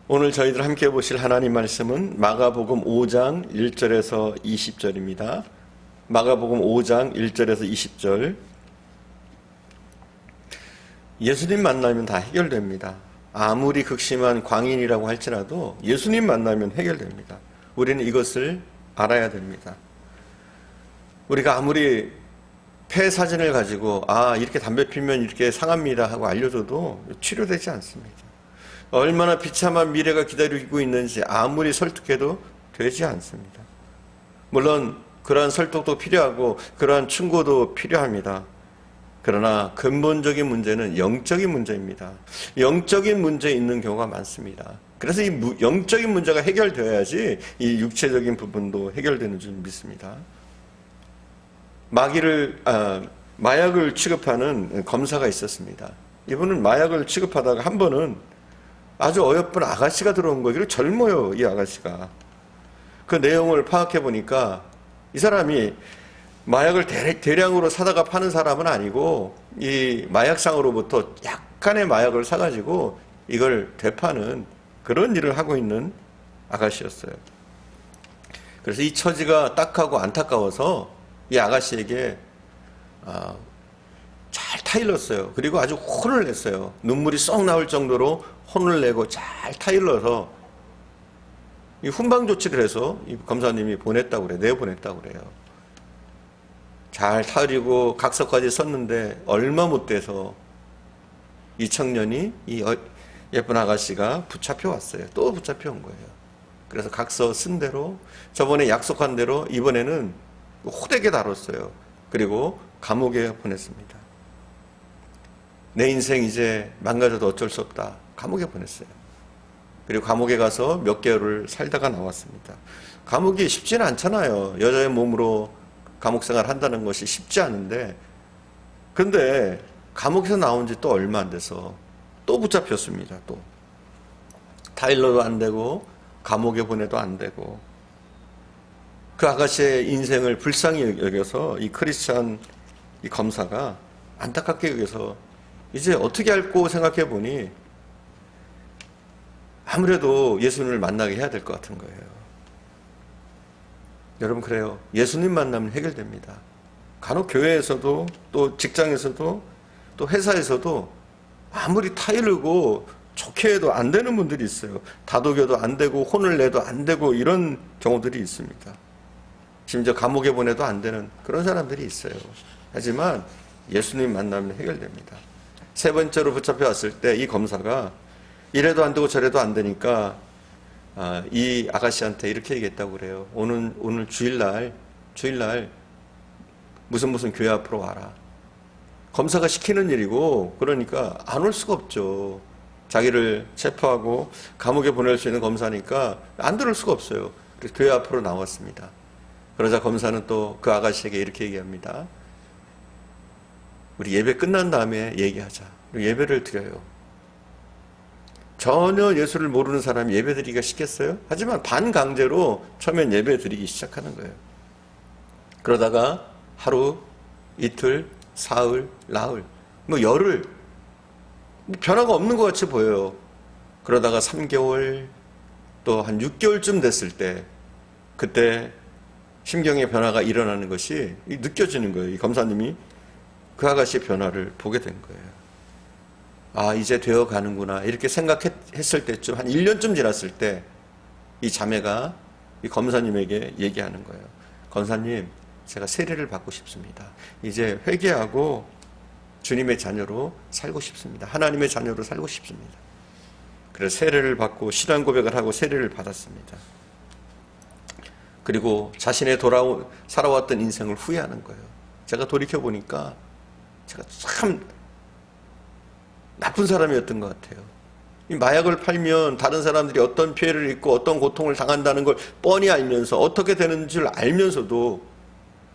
오늘 저희들 함께 보실 하나님 말씀은 마가복음 5장 1절에서 20절입니다. 마가복음 5장 1절에서 20절. 예수님 만나면 다 해결됩니다. 아무리 극심한 광인이라고 할지라도 예수님 만나면 해결됩니다. 우리는 이것을 알아야 됩니다. 우리가 아무리 폐 사진을 가지고 이렇게 담배 피면 이렇게 상합니다 하고 알려줘도 치료되지 않습니다. 얼마나 비참한 미래가 기다리고 있는지 아무리 설득해도 되지 않습니다. 물론 그러한 설득도 필요하고 그러한 충고도 필요합니다. 그러나 근본적인 문제는 영적인 문제입니다. 영적인 문제 있는 경우가 많습니다. 그래서 이 영적인 문제가 해결되어야지 이 육체적인 부분도 해결되는 줄 믿습니다. 마약을 취급하는 검사가 있었습니다. 이분은 마약을 취급하다가 한 번은 아주 어여쁜 아가씨가 들어온 거예요. 그리고 젊어요, 이 아가씨가. 그 내용을 파악해 보니까 이 사람이 마약을 대량으로 사다가 파는 사람은 아니고 이 마약상으로부터 약간의 마약을 사가지고 이걸 되파는 그런 일을 하고 있는 아가씨였어요. 그래서 이 처지가 딱하고 안타까워서 이 아가씨에게 잘 타일렀어요. 그리고 아주 혼을 냈어요. 눈물이 쏙 나올 정도로 혼을 내고 잘 타일러서 이 훈방 조치를 해서 이 검사님이 보냈다고 그래요. 내보냈다고 그래요. 잘 타이르고 각서까지 썼는데 얼마 못 돼서 이 청년이 이 예쁜 아가씨가 붙잡혀 왔어요. 또 붙잡혀 온 거예요. 그래서 각서 쓴 대로 저번에 약속한 대로 이번에는 호되게 다뤘어요. 그리고 감옥에 보냈습니다. 내 인생 이제 망가져도 어쩔 수 없다. 감옥에 보냈어요. 그리고 감옥에 가서 몇 개월을 살다가 나왔습니다. 감옥이 쉽지는 않잖아요. 여자의 몸으로 감옥 생활 한다는 것이 쉽지 않은데, 근데 감옥에서 나온 지 또 얼마 안 돼서 또 붙잡혔습니다. 또 타일러도 안 되고 감옥에 보내도 안 되고, 그 아가씨의 인생을 불쌍히 여겨서 이 크리스찬 이 검사가 안타깝게 여겨서 이제 어떻게 할고 생각해 보니 아무래도 예수님을 만나게 해야 될 것 같은 거예요. 여러분, 그래요. 예수님 만나면 해결됩니다. 간혹 교회에서도 또 직장에서도 또 회사에서도 아무리 타이르고 좋게 해도 안 되는 분들이 있어요. 다독여도 안 되고 혼을 내도 안 되고 이런 경우들이 있습니다. 심지어 감옥에 보내도 안 되는 그런 사람들이 있어요. 하지만 예수님 만나면 해결됩니다. 세 번째로 붙잡혀 왔을 때 이 검사가 이래도 안 되고 저래도 안 되니까 이 아가씨한테 이렇게 얘기했다고 그래요. 오늘 주일날 무슨 교회 앞으로 와라. 검사가 시키는 일이고 그러니까 안 올 수가 없죠. 자기를 체포하고 감옥에 보낼 수 있는 검사니까 안 들을 수가 없어요. 그래서 교회 앞으로 나왔습니다. 그러자 검사는 또 그 아가씨에게 이렇게 얘기합니다. 우리 예배 끝난 다음에 얘기하자. 예배를 드려요. 전혀 예수를 모르는 사람이 예배 드리기가 쉽겠어요? 하지만 반강제로 처음엔 예배 드리기 시작하는 거예요. 그러다가 하루, 이틀, 사흘, 나흘, 열흘, 변화가 없는 것 같이 보여요. 그러다가 3개월, 또 한 6개월쯤 됐을 때, 그때 심경의 변화가 일어나는 것이 느껴지는 거예요. 이 검사님이 그 아가씨의 변화를 보게 된 거예요. 이제 되어 가는구나. 이렇게 생각했을 때쯤, 한 1년쯤 지났을 때, 이 자매가 이 검사님에게 얘기하는 거예요. 검사님, 제가 세례를 받고 싶습니다. 이제 회개하고 주님의 자녀로 살고 싶습니다. 하나님의 자녀로 살고 싶습니다. 그래서 세례를 받고 신앙 고백을 하고 세례를 받았습니다. 그리고 자신의 살아왔던 인생을 후회하는 거예요. 제가 돌이켜보니까 제가 참 나쁜 사람이었던 것 같아요. 이 마약을 팔면 다른 사람들이 어떤 피해를 입고 어떤 고통을 당한다는 걸 뻔히 알면서 어떻게 되는 줄 알면서도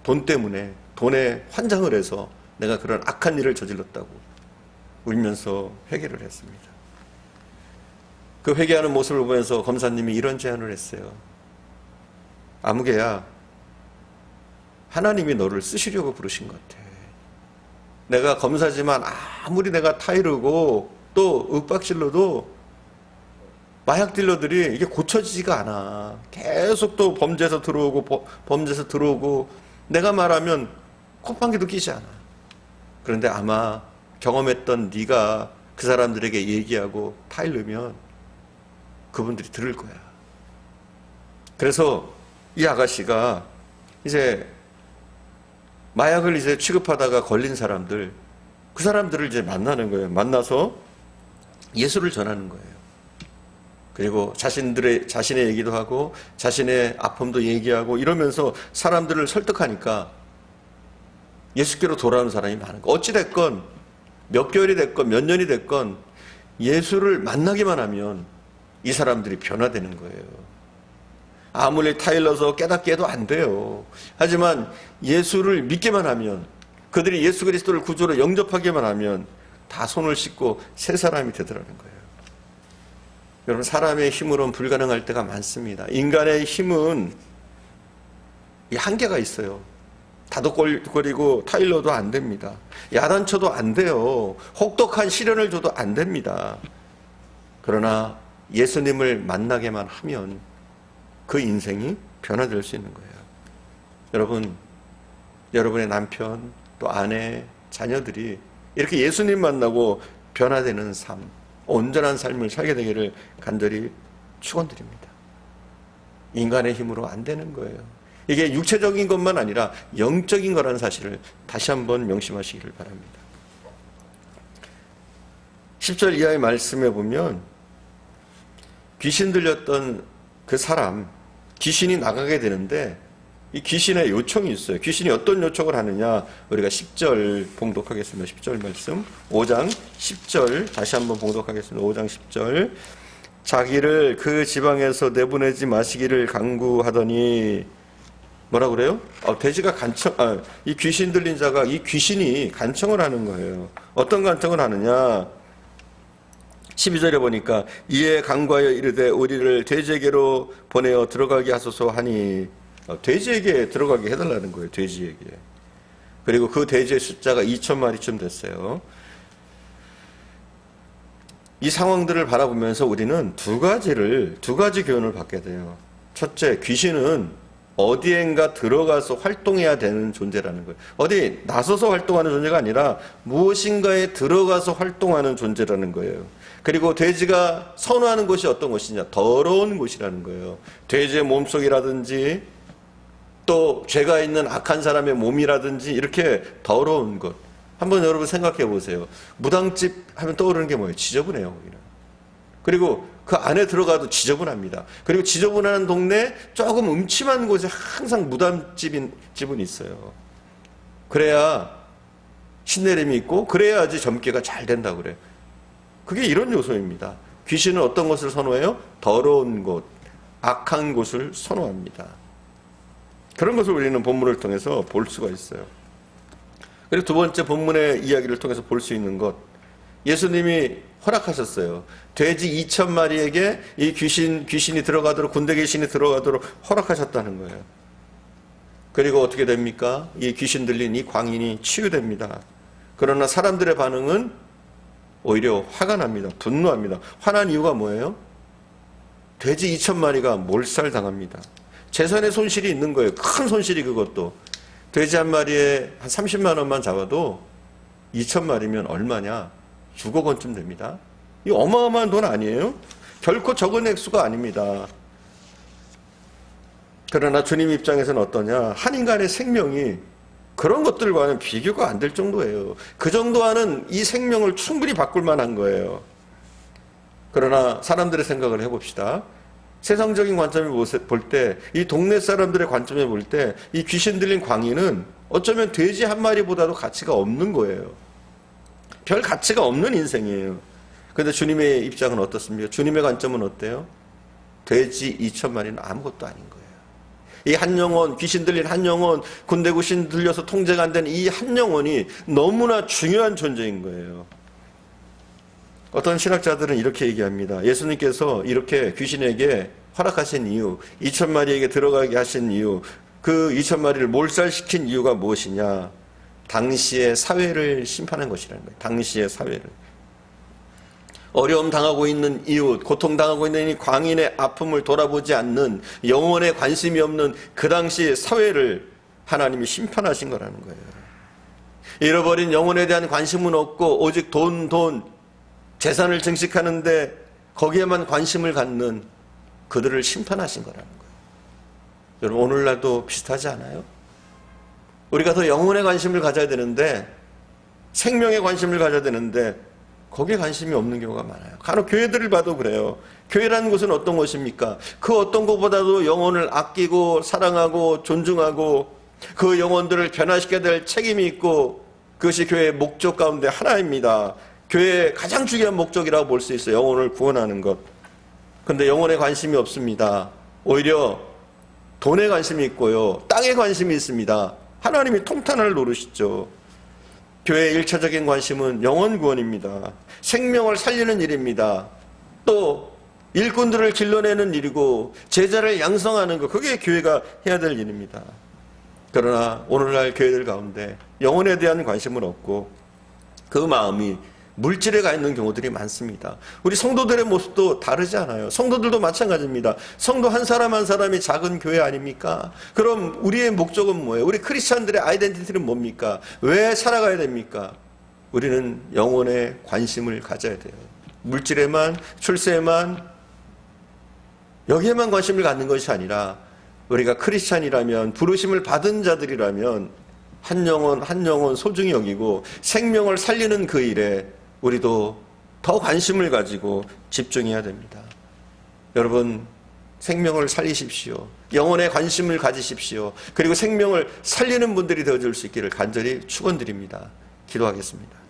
돈 때문에 돈에 환장을 해서 내가 그런 악한 일을 저질렀다고 울면서 회개를 했습니다. 그 회개하는 모습을 보면서 검사님이 이런 제안을 했어요. 아무개야, 하나님이 너를 쓰시려고 부르신 것 같아. 내가 검사지만 아무리 내가 타이르고 또 윽박질러도 마약 딜러들이 이게 고쳐지지가 않아. 계속 또 범죄에서 들어오고 범죄에서 들어오고, 내가 말하면 콧방귀도 끼지 않아. 그런데 아마 경험했던 네가 그 사람들에게 얘기하고 타일르면 그분들이 들을 거야. 그래서 이 아가씨가 이제 마약을 이제 취급하다가 걸린 사람들, 그 사람들을 이제 만나는 거예요. 만나서 예수를 전하는 거예요. 그리고 자신의 얘기도 하고 자신의 아픔도 얘기하고 이러면서 사람들을 설득하니까 예수께로 돌아오는 사람이 많은 거예요. 어찌됐건 몇 개월이 됐건 몇 년이 됐건 예수를 만나기만 하면 이 사람들이 변화되는 거예요. 아무리 타일러서 깨닫게 해도 안 돼요. 하지만 예수를 믿기만 하면, 그들이 예수 그리스도를 구주로 영접하기만 하면 다 손을 씻고 새 사람이 되더라는 거예요. 여러분, 사람의 힘으로는 불가능할 때가 많습니다. 인간의 힘은 한계가 있어요. 다독거리고 타일러도 안 됩니다. 야단쳐도 안 돼요. 혹독한 시련을 줘도 안 됩니다. 그러나 예수님을 만나게만 하면 그 인생이 변화될 수 있는 거예요. 여러분, 여러분의 남편, 또 아내, 자녀들이 이렇게 예수님 만나고 변화되는 삶, 온전한 삶을 살게 되기를 간절히 축원드립니다. 인간의 힘으로 안 되는 거예요. 이게 육체적인 것만 아니라 영적인 거라는 사실을 다시 한번 명심하시기를 바랍니다. 10절 이하의 말씀에 보면 귀신 들렸던 그 사람, 귀신이 나가게 되는데 이 귀신의 요청이 있어요. 귀신이 어떤 요청을 하느냐, 우리가 10절 봉독하겠습니다. 10절 말씀, 5장 10절 다시 한번 봉독하겠습니다. 5장 10절. 자기를 그 지방에서 내보내지 마시기를 간구하더니, 뭐라 그래요? 돼지가 이 귀신 들린 자가, 이 귀신이 간청을 하는 거예요. 어떤 간청을 하느냐? 12절에 보니까 이에 간구하여 이르되 우리를 돼지에게로 보내어 들어가게 하소서 하니, 돼지에게 들어가게 해달라는 거예요. 돼지에게. 그리고 그 돼지의 숫자가 2,000마리쯤 됐어요. 이 상황들을 바라보면서 우리는 두 가지 교훈을 받게 돼요. 첫째, 귀신은 어디엔가 들어가서 활동해야 되는 존재라는 거예요. 어디 나서서 활동하는 존재가 아니라 무엇인가에 들어가서 활동하는 존재라는 거예요. 그리고 돼지가 선호하는 곳이 어떤 곳이냐? 더러운 곳이라는 거예요. 돼지의 몸속이라든지 또 죄가 있는 악한 사람의 몸이라든지 이렇게 더러운 것. 한번 여러분 생각해 보세요. 무당집 하면 떠오르는 게 뭐예요? 지저분해요. 거기는. 그리고 그 안에 들어가도 지저분합니다. 그리고 지저분한 동네 조금 음침한 곳에 항상 무당집은 있어요. 그래야 신내림이 있고 그래야지 점괘가 잘 된다고 그래요. 그게 이런 요소입니다. 귀신은 어떤 것을 선호해요? 더러운 곳, 악한 곳을 선호합니다. 그런 것을 우리는 본문을 통해서 볼 수가 있어요. 그리고 두 번째 본문의 이야기를 통해서 볼 수 있는 것, 예수님이 허락하셨어요. 돼지 2,000마리에게 이 귀신이 들어가도록, 군대 귀신이 들어가도록 허락하셨다는 거예요. 그리고 어떻게 됩니까? 이 귀신 들린 이 광인이 치유됩니다. 그러나 사람들의 반응은 오히려 화가 납니다. 분노합니다. 화난 이유가 뭐예요? 돼지 2,000마리가 몰살당합니다. 재산의 손실이 있는 거예요. 큰 손실이. 그것도 돼지 한 마리에 한 30만 원만 잡아도 2,000마리면 얼마냐? 6억 원쯤 됩니다. 이 어마어마한 돈 아니에요? 결코 적은 액수가 아닙니다. 그러나 주님 입장에서는 어떠냐? 한 인간의 생명이 그런 것들과는 비교가 안 될 정도예요. 그 정도 하는 이 생명을 충분히 바꿀 만한 거예요. 그러나 사람들의 생각을 해봅시다. 세상적인 관점에 볼 때, 이 동네 사람들의 관점에 볼 때, 이 귀신 들린 광인은 어쩌면 돼지 한 마리보다도 가치가 없는 거예요. 별 가치가 없는 인생이에요. 그런데 주님의 입장은 어떻습니까? 주님의 관점은 어때요? 돼지 2,000마리는 아무것도 아닌 거예요. 이 한 영혼, 귀신 들린 한 영혼, 군대 귀신 들려서 통제가 안 되는 이 한 영혼이 너무나 중요한 존재인 거예요. 어떤 신학자들은 이렇게 얘기합니다. 예수님께서 이렇게 귀신에게 허락하신 이유, 2,000마리에게 들어가게 하신 이유, 그 2,000마리를 몰살시킨 이유가 무엇이냐? 당시의 사회를 심판한 것이라는 거예요. 당시의 사회를. 어려움 당하고 있는 이웃, 고통 당하고 있는 이 광인의 아픔을 돌아보지 않는, 영혼에 관심이 없는 그 당시 사회를 하나님이 심판하신 거라는 거예요. 잃어버린 영혼에 대한 관심은 없고 오직 돈, 재산을 증식하는데 거기에만 관심을 갖는 그들을 심판하신 거라는 거예요. 여러분, 오늘날도 비슷하지 않아요? 우리가 더 영혼에 관심을 가져야 되는데, 생명에 관심을 가져야 되는데 거기에 관심이 없는 경우가 많아요. 간혹 교회들을 봐도 그래요. 교회라는 곳은 어떤 곳입니까? 그 어떤 곳보다도 영혼을 아끼고 사랑하고 존중하고 그 영혼들을 변화시켜야 될 책임이 있고, 그것이 교회의 목적 가운데 하나입니다. 교회의 가장 중요한 목적이라고 볼 수 있어요. 영혼을 구원하는 것. 그런데 영혼에 관심이 없습니다. 오히려 돈에 관심이 있고요, 땅에 관심이 있습니다. 하나님이 통탄을 노르시죠. 교회의 1차적인 관심은 영혼 구원입니다. 생명을 살리는 일입니다. 또 일꾼들을 길러내는 일이고 제자를 양성하는 것, 그게 교회가 해야 될 일입니다. 그러나 오늘날 교회들 가운데 영혼에 대한 관심은 없고 그 마음이 물질에 가 있는 경우들이 많습니다. 우리 성도들의 모습도 다르지 않아요. 성도들도 마찬가지입니다. 성도 한 사람 한 사람이 작은 교회 아닙니까? 그럼 우리의 목적은 뭐예요? 우리 크리스찬들의 아이덴티티는 뭡니까? 왜 살아가야 됩니까? 우리는 영혼에 관심을 가져야 돼요. 물질에만, 출세에만, 여기에만 관심을 갖는 것이 아니라 우리가 크리스찬이라면, 부르심을 받은 자들이라면 한 영혼 한 영혼 소중히 여기고 생명을 살리는 그 일에 우리도 더 관심을 가지고 집중해야 됩니다. 여러분, 생명을 살리십시오. 영혼에 관심을 가지십시오. 그리고 생명을 살리는 분들이 되어줄 수 있기를 간절히 축원드립니다. 기도하겠습니다.